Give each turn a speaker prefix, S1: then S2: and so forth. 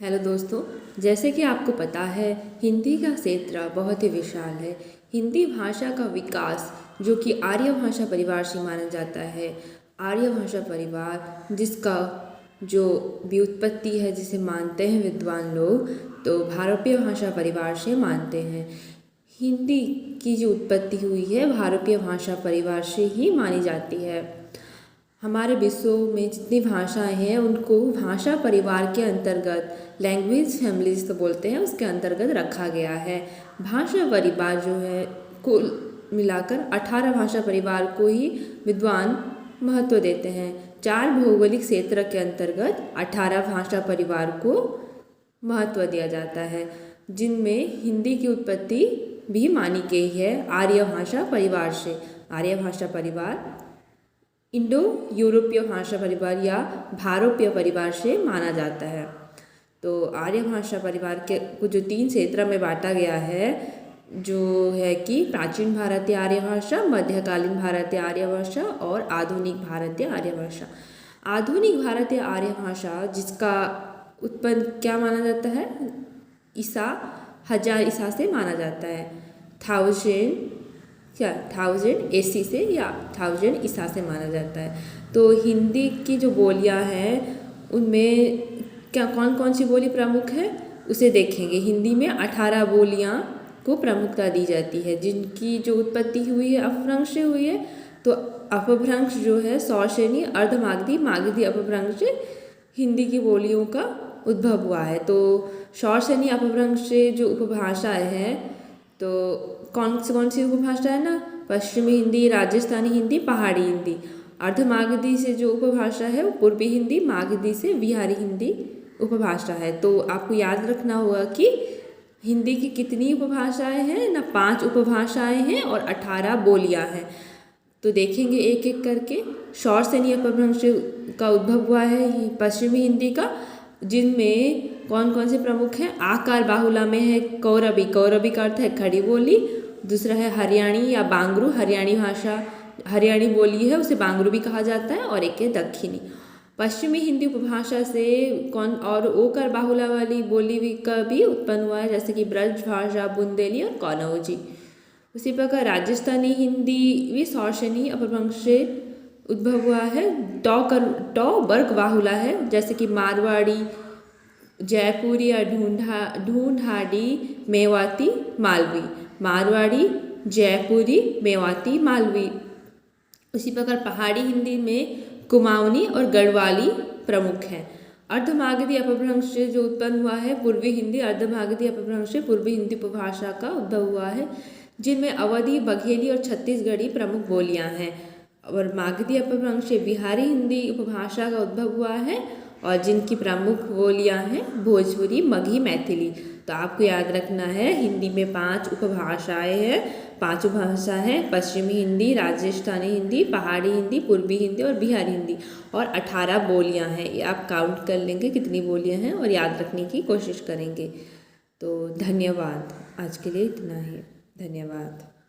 S1: Hello दोस्तों, जैसे कि आपको पता है हिंदी का क्षेत्र बहुत ही विशाल है। हिंदी भाषा का विकास जो कि आर्य भाषा परिवार से माना जाता है। आर्य भाषा परिवार जिसका जो व्युत्पत्ति है जिसे मानते हैं विद्वान लोग तो भारतीय भाषा परिवार से मानते हैं। हिंदी की जो उत्पत्ति हुई है भारतीय भाषा परिवार से ही मानी जाती है। हमारे विश्व में जितनी भाषाएं हैं उनको भाषा परिवार के अंतर्गत लैंग्वेज फैमिलीज तो बोलते हैं उसके अंतर्गत रखा गया है। भाषा परिवार जो है कुल मिलाकर 18 भाषा परिवार को ही विद्वान महत्व देते हैं। 4 भौगोलिक क्षेत्र के अंतर्गत 18 भाषा परिवार को महत्व दिया जाता है, जिनमें हिंदी की उत्पत्ति भी मानी गई है आर्य भाषा परिवार से। आर्य भाषा परिवार इंडो यूरोपीय भाषा परिवार या भारतीय परिवार से माना जाता है। तो आर्य भाषा परिवार के को जो 3 क्षेत्र में बांटा गया है जो है कि प्राचीन भारतीय आर्य भाषा, मध्यकालीन भारतीय आर्य भाषा और आधुनिक भारतीय आर्य भाषा। आधुनिक भारतीय आर्य भाषा जिसका उत्पन्न क्या माना जाता है, ईसा 1000 ईसा से माना जाता है। 1000 AC से या 1000 ईसा से माना जाता है। तो हिंदी की जो बोलियां हैं उनमें क्या कौन कौन सी बोली प्रमुख है उसे देखेंगे। हिंदी में 18 बोलियां को प्रमुखता दी जाती है जिनकी जो उत्पत्ति हुई है अपभ्रंश से हुई है। तो अपभ्रंश जो है सौशेनी, अर्धमागधी, मागधी अपभ्रंश से हिंदी की बोलियों का उद्भव हुआ है। तो सौशेनी अपभ्रंश से जो उपभाषाएं हैं तो कौन सी उपभाषा है ना, पश्चिमी हिंदी, राजस्थानी हिंदी, पहाड़ी हिंदी। अर्धमागधी से जो उपभाषा है वो पूर्वी हिंदी, मागधी से बिहारी हिंदी उपभाषा है। तो आपको याद रखना होगा कि हिंदी की कितनी उपभाषाएं हैं ना, 5 उपभाषाएं हैं और 18 बोलियां हैं। तो देखेंगे एक एक करके। सौशेनी अपभ्रंश का उद्भव हुआ है पश्चिमी हिंदी का, जिनमें कौन कौन से प्रमुख हैं। आकार बाहुला में है कौरवी, कौरवी का अर्थ है खड़ी बोली। दूसरा है हरियाणी या बांगरू, हरियाणी भाषा, हरियाणी बोली है उसे बांगरू भी कहा जाता है। और एक है दक्षिणी। पश्चिमी हिंदी उपभाषा से कौन और ओकर बाहुला वाली बोली भी का भी उत्पन्न हुआ है, जैसे कि ब्रज भाषा, बुंदेली और कनौजी। उसी प्रकार राजस्थानी हिंदी भी सौशेनी अपभ्रंश से उद्भव हुआ है। टॉ वर्ग बाहुला है, जैसे कि मारवाड़ी, जयपुरी या ढूंढाड़ी, मेवाती, मालवी। मारवाड़ी, जयपुरी, मेवाती, मालवी। उसी प्रकार पहाड़ी हिंदी में कुमाऊनी और गढ़वाली प्रमुख हैं। अर्धमागधी अपभ्रंश से जो उत्पन्न हुआ है पूर्वी हिंदी, अर्धमागधी अपभ्रंश से पूर्वी हिंदी उपभाषा का उद्भव हुआ है, जिनमें अवधी, बघेली और छत्तीसगढ़ी प्रमुख बोलियां हैं। और मागधी अपभ्रंश से बिहारी हिंदी उपभाषा का उद्भव हुआ है और जिनकी प्रमुख बोलियां हैं भोजपुरी, मगही, मैथिली। तो आपको याद रखना है हिंदी में 5 उपभाषाएं हैं। 5 उपभाषा हैं पश्चिमी हिंदी, राजस्थानी हिंदी, पहाड़ी हिंदी, पूर्वी हिंदी और बिहारी हिंदी। और 18 बोलियां हैं। ये आप काउंट कर लेंगे कितनी बोलियां हैं और याद रखने की कोशिश करेंगे। तो धन्यवाद, आज के लिए इतना ही। धन्यवाद।